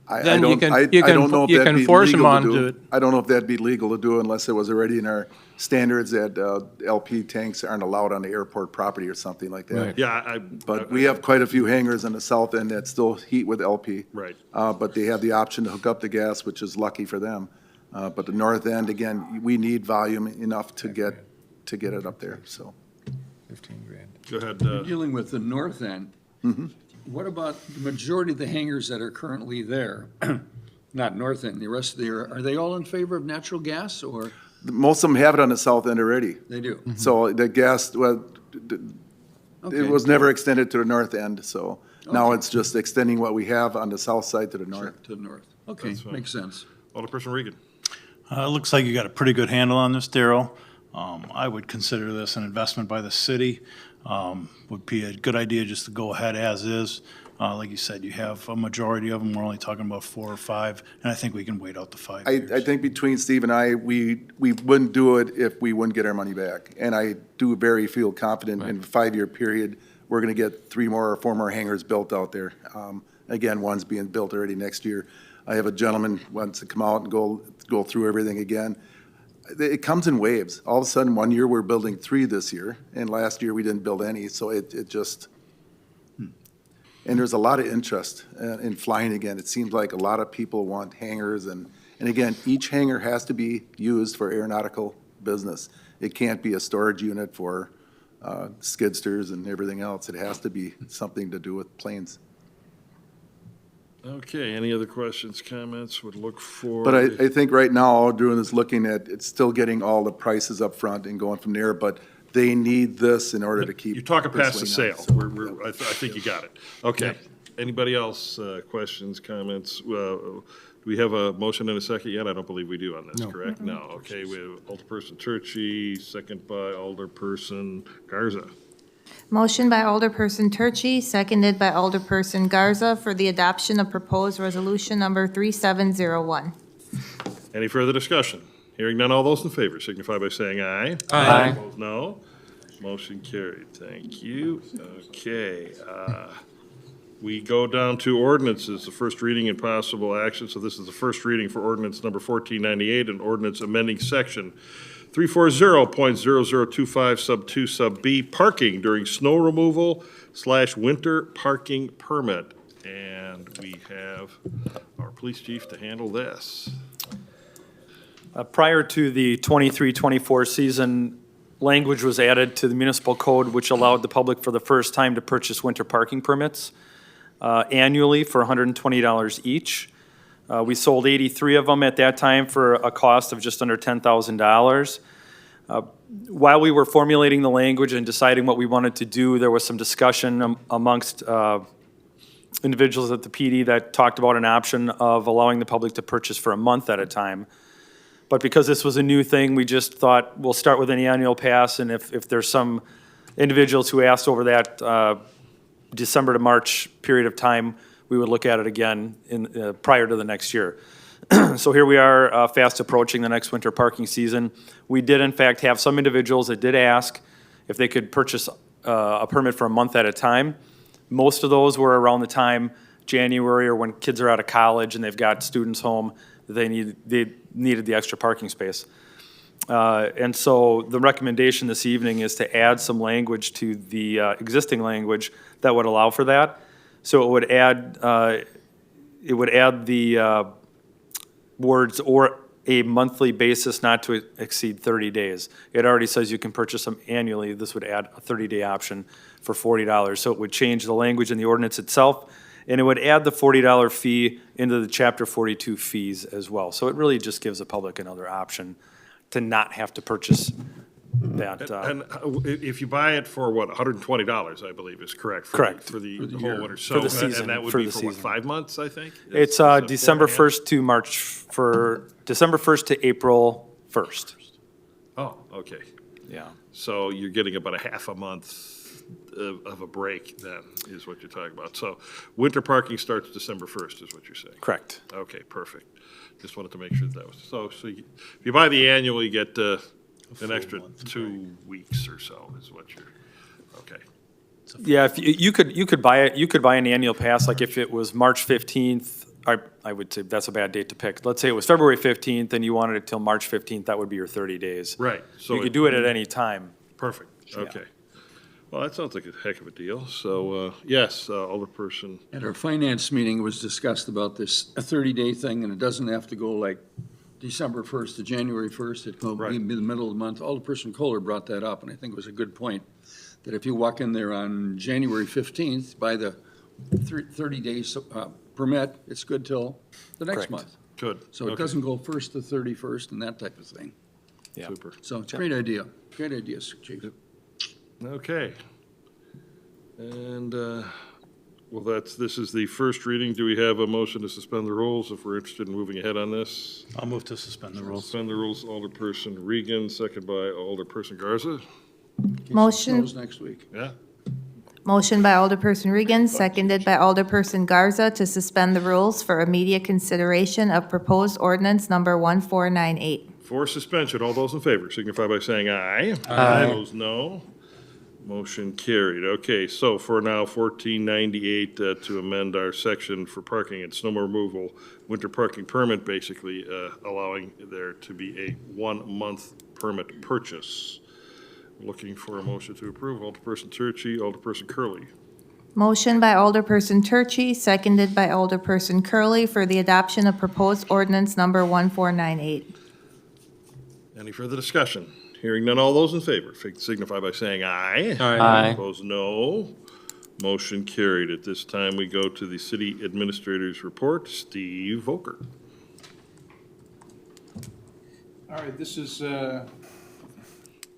I Then don't you can- I you can- don't know if you that'd can be force 'em legal to on do. to it. I don't know if that'd be legal to do unless it was already in our standards that LP tanks aren't allowed on the airport property or something like that. Right. Yeah, But we have quite a few hangars on the south end that still heat with LP. Right. But they have the option to hook up the gas, which is lucky for them. But the north end, again, we need volume enough to get it up there, so. 15 grand. Go ahead. You're dealing with the north end. What about the majority of the hangars that are currently there? Not north end, the rest of are they all in favor of natural gas, or Most of them have it on the south end already. they do? So the gas, it Okay. was never extended to the north end, so now Okay. it's just extending what we have on the south side to the north. Sure, to the north. Okay, That's fine. makes sense. Alderperson Regan. It looks like you got a pretty good handle on this, Darrell. I would consider this an investment by the city. Would be a good idea just to go ahead as is. Like you said, you have a majority of them. We're only talking about 4 or 5, and I think we can wait out the 5 years. I think between Steve and I, we wouldn't do it if we wouldn't get our money back. And I do very feel confident in a 5-year period, we're gonna get 3 more or 4 more hangars built out there. Again, one's being built already next year. I have a gentleman who wants to come out and go through everything again. It comes in waves. All of a sudden, one year we're building 3 this year, and last year we didn't build any, so it just, and there's a lot of interest in flying again. It seems like a lot of people want hangars, and again, each hangar has to be used for aeronautical business. It can't be a storage unit for skidsters and everything else. It has to be something to do with planes. Okay, any other questions, comments? Would look for. But I think right now, all we're doing is looking at, it's still getting all the prices up front and going from there, but they need this in order to keep. You're talking past the this sale. wing on, so, I think you got it. Okay. Anybody else, questions, comments? Do we have a motion and a second yet? I don't believe we do on this, correct? No. Okay, we have Alderperson Turchi, second by Alderperson Garza. Motion by Alderperson Turchi, seconded by Alderperson Garza for the adoption of proposed resolution number 3701. Any further discussion? Hearing none, all those in favor signify by saying aye. Aye. Opposed, no. Motion carried. Thank you. Okay. We go down to ordinances, the first reading and possible action. So this is the first reading for ordinance number 1498, an ordinance amending section 340.0025 sub 2 sub B, parking during snow removal / winter parking permit. And we have our police chief to handle this. Prior to the 23-24 season, language was added to the municipal code which allowed the public for the first time to purchase winter parking permits annually for $120 each. We sold 83 of them at that time for a cost of just under $10,000. While we were formulating the language and deciding what we wanted to do, there was some discussion amongst individuals at the PD that talked about an option of allowing the public to purchase for a month at a time. But because this was a new thing, we just thought we'll start with an annual pass, and if there's some individuals who asked over that December to March period of time, we would look at it again prior to the next year. So here we are, fast approaching the next winter parking season. We did in fact have some individuals that did ask if they could purchase a permit for a month at a time. Most of those were around the time, January, or when kids are out of college and they've got students home, they needed the extra parking space. And so the recommendation this evening is to add some language to the existing language that would allow for that. So it would add the words "or a monthly basis not to exceed 30 days." It already says you can purchase them annually. This would add a 30-day option for $40. So it would change the language in the ordinance itself, and it would add the $40 fee into the Chapter 42 fees as well. So it really just gives the public another option to not have to purchase that. And if you buy it for what, $120, I believe is correct? Correct. For the whole year. winter. For the So, season, and that would for be the for what, season. 5 months, I think? It's Is it December 4 and a half? 1st to March, for December 1st to April 1st. Oh, okay. Yeah. So you're getting about a half a month of a break then, is what you're talking about. So winter parking starts December 1st, is what you're saying? Correct. Okay, perfect. Just wanted to make sure that was, so if you buy the annual, you get an extra 2 weeks or so, is what you're, okay. Yeah, if you could buy it, you could buy an annual pass, like if it was March 15th, I would say that's a bad date to pick. Let's say it was February 15th and you wanted it till March 15th, that would be your 30 days. Right. So You could do it at any time. Perfect, okay. Well, that sounds like a heck of a deal. So, yes, Alderperson. At our finance meeting, it was discussed about this, a 30-day thing, and it doesn't have to go like December 1st to January 1st. It could Right. be the middle of the month. Alderperson Kohler brought that up, and I think it was a good point, that if you walk in there on January 15th, buy the 30 days permit, it's good till the next Correct. month. Good. So it Okay. doesn't go 1st to 31st and that type of thing. Yeah. Super. So it's a great idea. Great idea, Chief. Okay. And, well, this is the first reading. Do we have a motion to suspend the rules if we're interested in moving ahead on this? I'll move to suspend the rules. Suspend the rules, Alderperson Regan, second by Alderperson Garza. Motion. Snows next week. Yeah? Motion by Alderperson Regan, seconded by Alderperson Garza to suspend the rules for immediate consideration of proposed ordinance number 1498. For suspension, all those in favor signify by saying aye. Aye. Those no. Motion carried. Okay, so for now, 1498, to amend our section for parking and snow removal, winter parking permit, basically allowing there to be a 1-month permit purchase. Looking for a motion to approve. Alderperson Turchi, Alderperson Curley. Motion by Alderperson Turchi, seconded by Alderperson Curley for the adoption of proposed ordinance number 1498. Any further discussion? Hearing none, all those in favor signify by saying aye. Aye. Opposed, no. Motion carried. At this time, we go to the city administrator's report. Steve Volker. All right, this is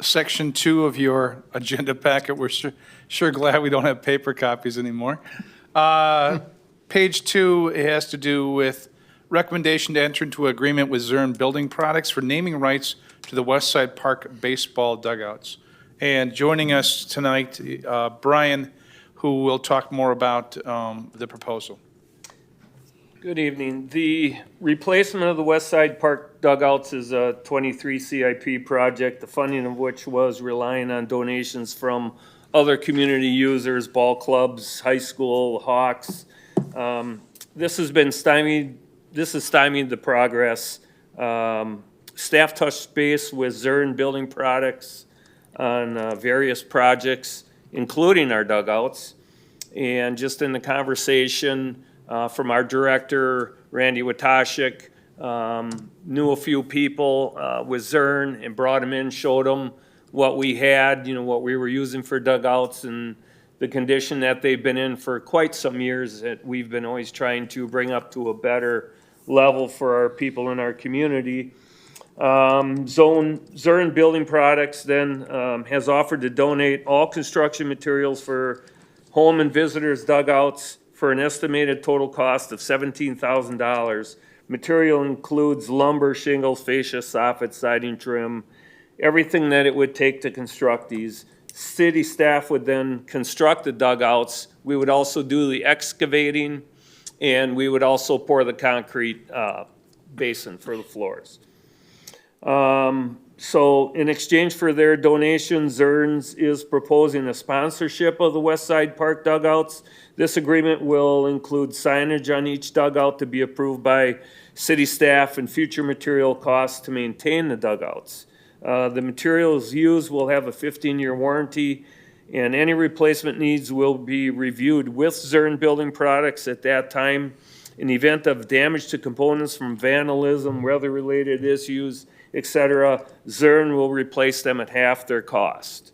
Section 2 of your agenda packet. We're sure glad we don't have paper copies anymore. Page 2, it has to do with recommendation to enter into agreement with Zurn Building Products for naming rights to the West Side Park baseball dugouts. And joining us tonight, Brian, who will talk more about the proposal. Good evening. The replacement of the West Side Park dugouts is a 23 CIP project, the funding of which was relying on donations from other community users, ball clubs, high school, Hawks. This has stymied the progress Staff touched base with Zurn Building Products on various projects, including our dugouts. And just in the conversation from our director, Randy Watashik, knew a few people with Zurn and brought them in, showed them what we had, what we were using for dugouts and the condition that they've been in for quite some years that we've been always trying to bring up to a better level for our people in our community. Zurn Building Products then has offered to donate all construction materials for home and visitors dugouts for an estimated total cost of $17,000. Material includes lumber, shingles, fascia, soffit, siding trim, everything that it would take to construct these. City staff would then construct the dugouts. We would also do the excavating, and we would also pour the concrete basin for the floors. So in exchange for their donation, Zurns is proposing a sponsorship of the West Side Park dugouts. This agreement will include signage on each dugout to be approved by city staff and future material costs to maintain the dugouts. The materials used will have a 15-year warranty, and any replacement needs will be reviewed with Zurn Building Products at that time. In the event of damage to components from vandalism, weather-related issues, etc., Zurn will replace them at half their cost.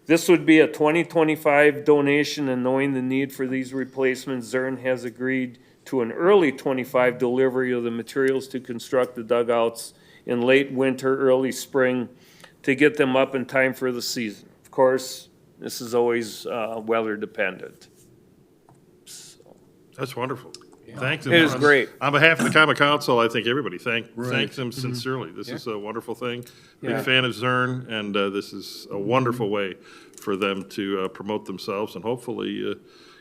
This would be a 2025 donation, and knowing the need for these replacements, Zurn has agreed to an early 25 delivery of the materials to construct the dugouts in late winter, early spring, to get them up in time for the season. Of course, this is always weather dependent. That's wonderful. Thanks. It is great. On behalf of the Common Council, I think everybody thanks them sincerely. This is a wonderful thing. Big fan of Zurn, and this is a wonderful way for them to promote themselves and hopefully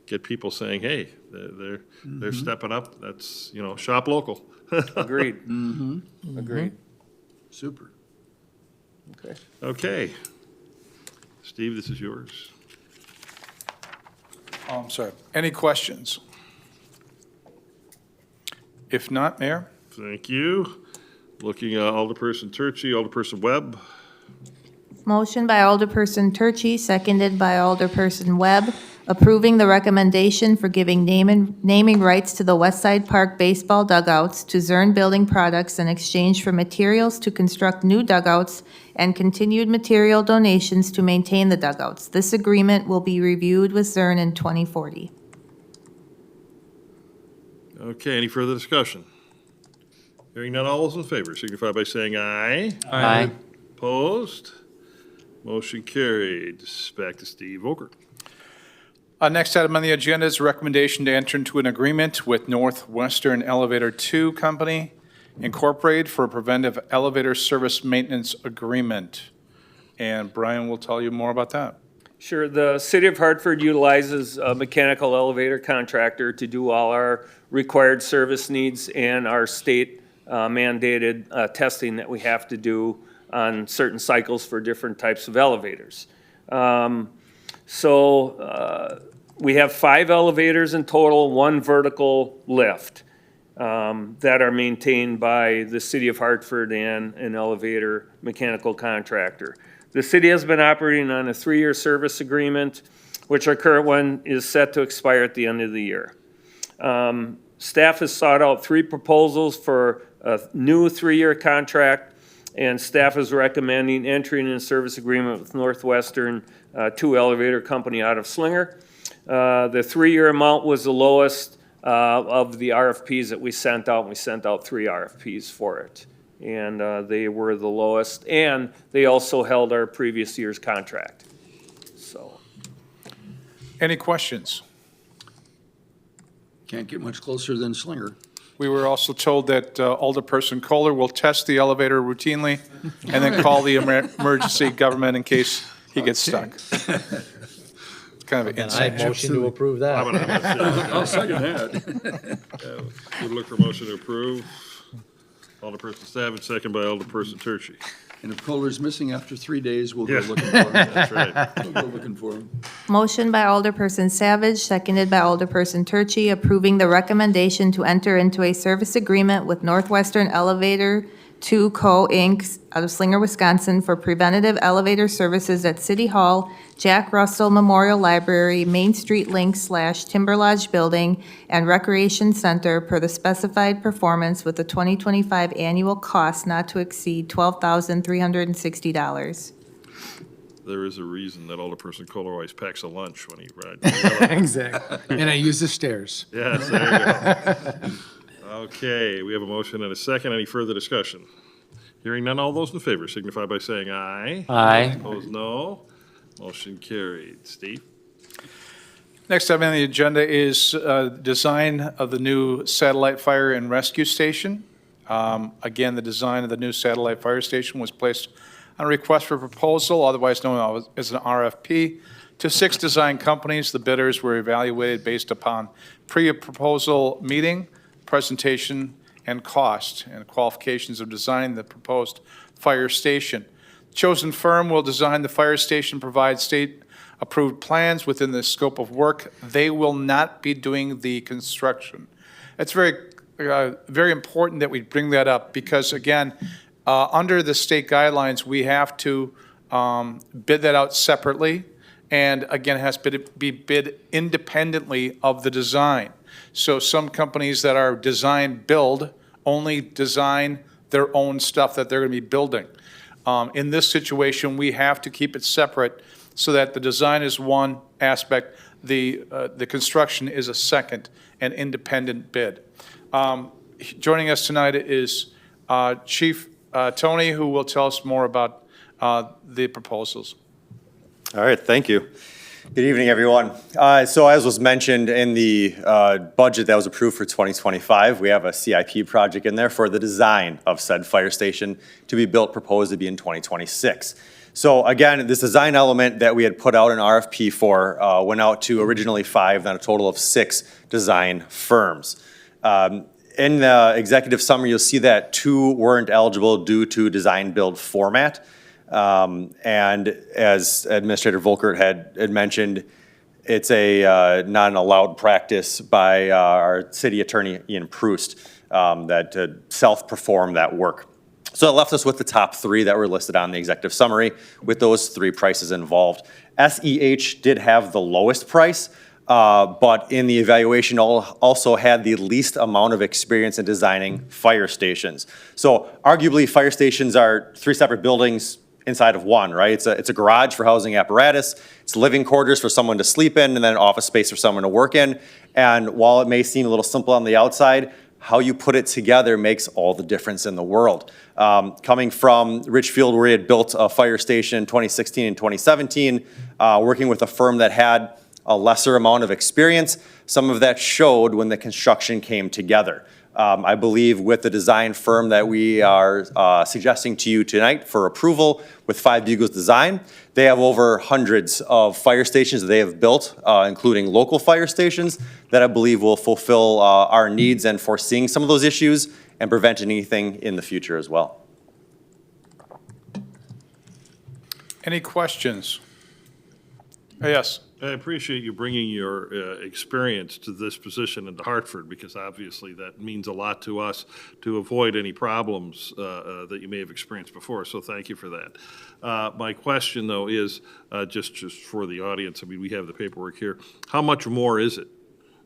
get people saying, hey, they're stepping up. That's, shop local. Agreed. Agreed. Super. Okay. Steve, this is yours. Oh, I'm sorry. Any questions? If not, Mayor? Thank you. Looking at Alderperson Turchi, Alderperson Webb. Motion by Alderperson Turchi, seconded by Alderperson Webb, approving the recommendation for giving naming rights to the West Side Park baseball dugouts to Zurn Building Products in exchange for materials to construct new dugouts and continued material donations to maintain the dugouts. This agreement will be reviewed with Zurn in 2040. Okay, any further discussion? Hearing none, all those in favor signify by saying aye. Aye. Opposed? Motion carried. Back to Steve Oker. Next item on the agenda is a recommendation to enter into an agreement with Northwestern Elevator 2 Company Incorporated for a preventive elevator service maintenance agreement. And Brian will tell you more about that. Sure. The City of Hartford utilizes a mechanical elevator contractor to do all our required service needs and our state mandated testing that we have to do on certain cycles for different types of elevators. We have 5 elevators in total, 1 vertical lift that are maintained by the City of Hartford and an elevator mechanical contractor. The city has been operating on a 3-year service agreement, which our current one is set to expire at the end of the year. Staff has sought out 3 proposals for a new 3-year contract, and staff is recommending entering in a service agreement with Northwestern 2 Elevator Company out of Slinger. The 3-year amount was the lowest of the RFPs that we sent out, and we sent out 3 RFPs for it. And they were the lowest, and they also held our previous year's contract. So, Any questions? Can't get much closer than Slinger. We were also told that Alderperson Kohler will test the elevator routinely and then call the emergency government in case he gets stuck. It's kind of an inside joke. Motion to approve that. I'll second that. Would look for motion to approve. Alderperson Savage, second by Alderperson Turchi. And if Kohler's missing after 3 days, we'll go Yeah. looking for him. That's right. We'll go looking for him. Motion by Alderperson Savage, seconded by Alderperson Turchi, approving the recommendation to enter into a service agreement with Northwestern Elevator 2 Co., Inc., out of Slinger, Wisconsin, for preventative elevator services at City Hall, Jack Russell Memorial Library, Main Street Link / Timber Lodge Building, and Recreation Center per the specified performance with the 2025 annual cost not to exceed $12,360. There is a reason that Alderperson Kohler always packs a lunch when he rides. Exactly. And I use the stairs. Yes, there you go. Okay, we have a motion and a second. Any further discussion? Hearing none, all those in favor signify by saying aye. Aye. Opposed, no. Motion carried. Steve? Next item on the agenda is design of the new satellite fire and rescue station. Again, the design of the new satellite fire station was placed on a request for proposal, otherwise known as an RFP, to 6 design companies. The bidders were evaluated based upon pre-proposal meeting, presentation, and cost, and qualifications of designing the proposed fire station. Chosen firm will design the fire station, provide state-approved plans within the scope of work. They will not be doing the construction. It's very important that we bring that up because, again, under the state guidelines, we have to bid that out separately, and again, it has to be bid independently of the design. So some companies that are design-build only design their own stuff that they're going to be building. In this situation, we have to keep it separate so that the design is one aspect, the construction is a second and independent bid. Joining us tonight is Chief Tony, who will tell us more about the proposals. All right, thank you. Good evening, everyone. So as was mentioned in the budget that was approved for 2025, we have a CIP project in there for the design of said fire station to be built, proposed to be in 2026. So again, this design element that we had put out an RFP for went out to originally 5, then a total of 6 design firms. In the executive summary, you'll see that 2 weren't eligible due to design build format. And as Administrator Volkert had mentioned, it's not an allowed practice by our city attorney, Ian Proust, that to self-perform that work. So it left us with the top 3 that were listed on the executive summary with those 3 prices involved. SEH did have the lowest price, but in the evaluation also had the least amount of experience in designing fire stations. So arguably, fire stations are 3 separate buildings inside of one, right? It's a garage for housing apparatus, it's living quarters for someone to sleep in, and then an office space for someone to work in. And while it may seem a little simple on the outside, how you put it together makes all the difference in the world. Coming from Richfield, where we had built a fire station in 2016 and 2017, working with a firm that had a lesser amount of experience, some of that showed when the construction came together. I believe with the design firm that we are suggesting to you tonight for approval with 5 Bugles Design, they have over hundreds of fire stations that they have built, including local fire stations, that I believe will fulfill our needs and foreseeing some of those issues and prevent anything in the future as well. Any questions? Yes. I appreciate you bringing your experience to this position into Hartford, because obviously that means a lot to us to avoid any problems that you may have experienced before, so thank you for that. My question, though, is just for the audience, I mean, we have the paperwork here. How much more is it?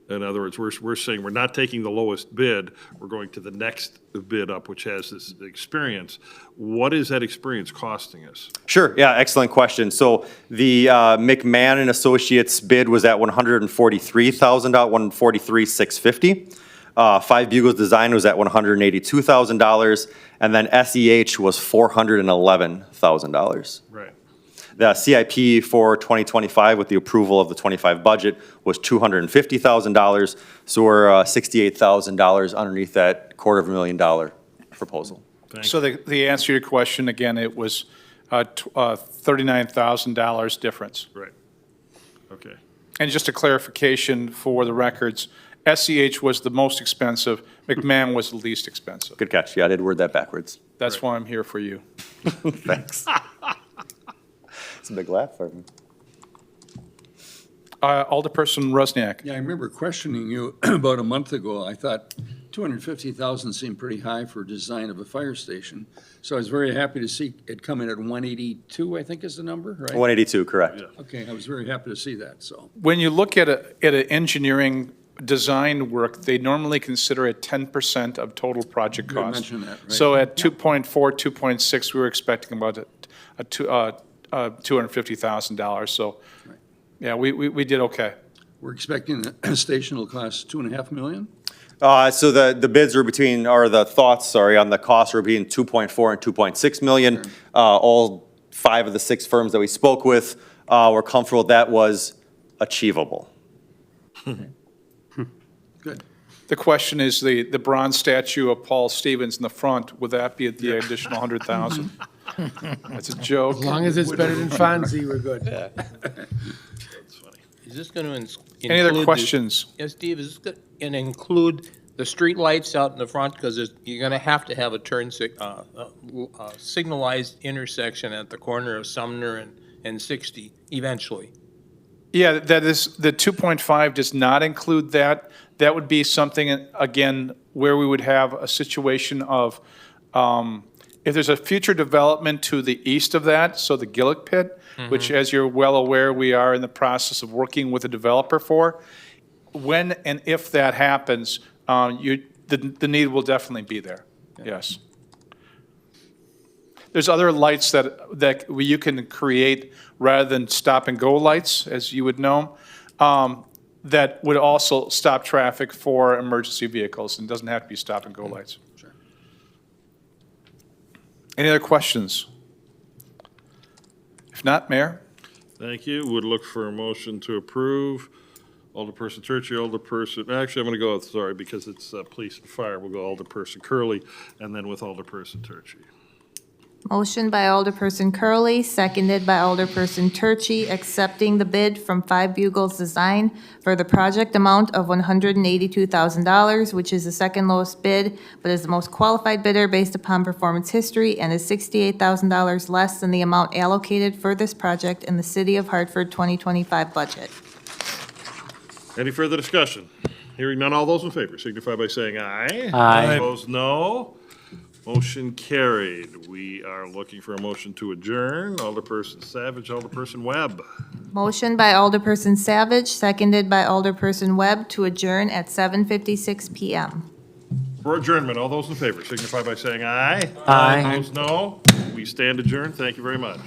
In other words, we're saying we're not taking the lowest bid, we're going to the next bid up, which has this experience. What is that experience costing us? Sure, yeah, excellent question. So the McMahon and Associates bid was at $143,000, $143,650. 5 Bugles Design was at $182,000, and then SEH was $411,000. Right. The CIP for 2025 with the approval of the 25 budget was $250,000, so we're $68,000 underneath that $250,000 proposal. So the answer to your question, again, it was $39,000 difference. Right. Okay. And just a clarification for the records, SEH was the most expensive, McMahon was the least expensive. Good catch. Yeah, I did word that backwards. That's why I'm here for you. Thanks. It's a big laugh for me. Alderperson Rusniak. Yeah, I remember questioning you about a month ago. I thought 250,000 seemed pretty high for design of a fire station. So I was very happy to see it come in at 182, I think is the number, right? 182, correct. Okay, I was very happy to see that, so. When you look at an engineering design work, they normally consider it 10% of total project You had cost. mentioned that, right? So at 2.4, 2.6, we were expecting about $250,000. So, yeah, we did okay. We're expecting the station will cost 2.5 million? So the bids were between, or the thoughts, sorry, on the costs were between 2.4 and 2.6 million. All 5 of the 6 firms that we spoke with were comfortable that was achievable. Good. The question is, the bronze statue of Paul Stevens in the front, would that be at the additional 100,000? That's a joke. As long as it's better than Fonzie, we're good. Is this going to include? Any other the- questions? Yes, Steve, is this going to include the street lights out in the front? Because you're going to have a signalized intersection at the corner of Sumner and 60 eventually. Yeah, that is, the 2.5 does not include that. That would be something, again, where we would have a situation of, if there's a future development to the east of that, so the Gillick Pit, which, as you're well aware, we are in the process of working with a developer for, when and if that happens, the need will definitely be there, yes. There's other lights that you can create rather than stop-and-go lights, as you would know, that would also stop traffic for emergency vehicles, and doesn't have to be stop-and-go lights. Sure. Any other questions? If not, Mayor? Thank you. Would look for a motion to approve. Alderperson Turchi, actually, I'm going to go with, sorry, because it's police and fire, we'll go Alderperson Curley, and then with Alderperson Turchi. Motion by Alderperson Curley, seconded by Alderperson Turchi, accepting the bid from Five Bugles Design for the project amount of $182,000, which is the second lowest bid, but is the most qualified bidder based upon performance history and is $68,000 less than the amount allocated for this project in the City of Hartford 2025 budget. Any further discussion? Hearing none, all those in favor signify by saying aye. Aye. Opposed, no. Motion carried. We are looking for a motion to adjourn. Alderperson Savage, Alderperson Webb. Motion by Alderperson Savage, seconded by Alderperson Webb to adjourn at 7:56 PM. For adjournment, all those in favor signify by saying aye. Aye. Opposed, no. We stand adjourned. Thank you very much.